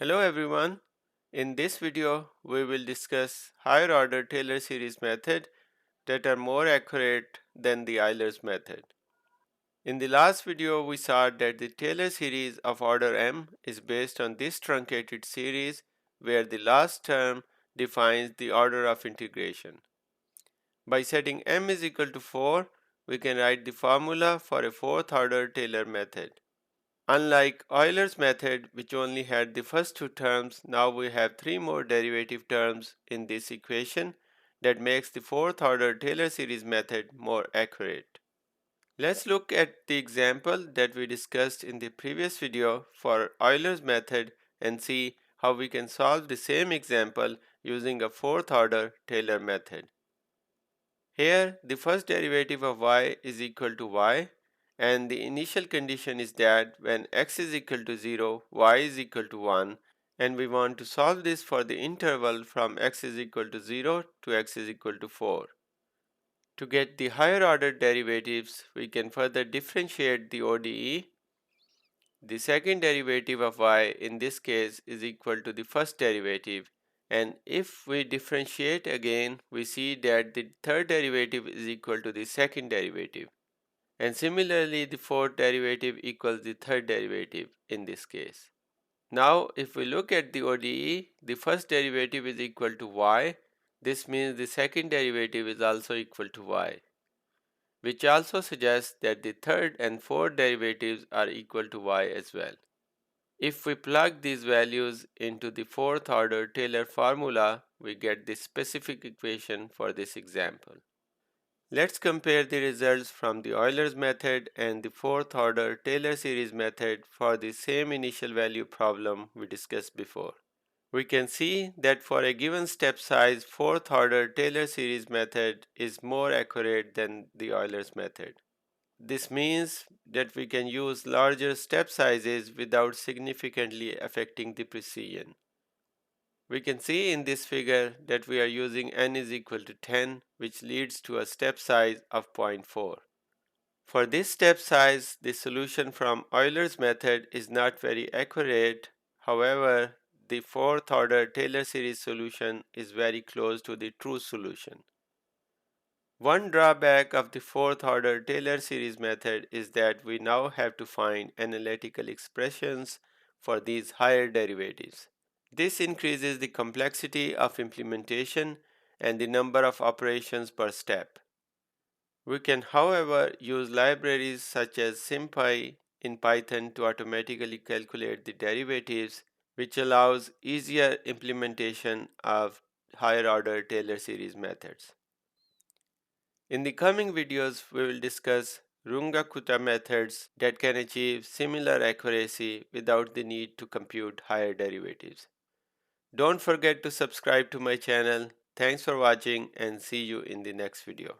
Hello everyone. In this video, we will discuss higher order Taylor series method that are more accurate than the Euler's method. In the last video, we saw that the Taylor series of order m is based on this truncated series where the last term defines the order of integration. By setting m is equal to 4, we can write the formula for a fourth order Taylor method. Unlike Euler's method, which only had the first two terms, now we have three more derivative terms in this equation that makes the fourth order Taylor series method more accurate. Let's look at the example that we discussed in the previous video for Euler's method and see how we can solve the same example using a fourth order Taylor method. Here, the first derivative of y is equal to y, and the initial condition is that when x is equal to 0, y is equal to 1, and we want to solve this for the interval from x is equal to 0 to x is equal to 4. To get the higher order derivatives, we can further differentiate the ODE. The second derivative of y in this case is equal to the first derivative, and if we differentiate again, we see that the third derivative is equal to the second derivative, and similarly the fourth derivative equals the third derivative in this case. Now if we look at the ODE, the first derivative is equal to y. This means the second derivative is also equal to y, which also suggests that the third and fourth derivatives are equal to y as well. If we plug these values into the fourth order Taylor formula, we get the specific equation for this example. Let's compare the results from the Euler's method and the fourth order Taylor series method for the same initial value problem we discussed before. We can see that for a given step size, fourth order Taylor series method is more accurate than the Euler's method. This means that we can use larger step sizes without significantly affecting the precision. We can see in this figure that we are using n is equal to 10, which leads to a step size of 0.4. For this step size, the solution from Euler's method is not very accurate. However, the fourth order Taylor series solution is very close to the true solution. One drawback of the fourth order Taylor series method is that we now have to find analytical expressions for these higher derivatives. This increases the complexity of implementation and the number of operations per step. We can, however, use libraries such as SymPy in Python to automatically calculate the derivatives, which allows easier implementation of higher order Taylor series methods. In the coming videos, we will discuss Runge-Kutta methods that can achieve similar accuracy without the need to compute higher derivatives. Don't forget to subscribe to my channel. Thanks for watching and see you in the next video.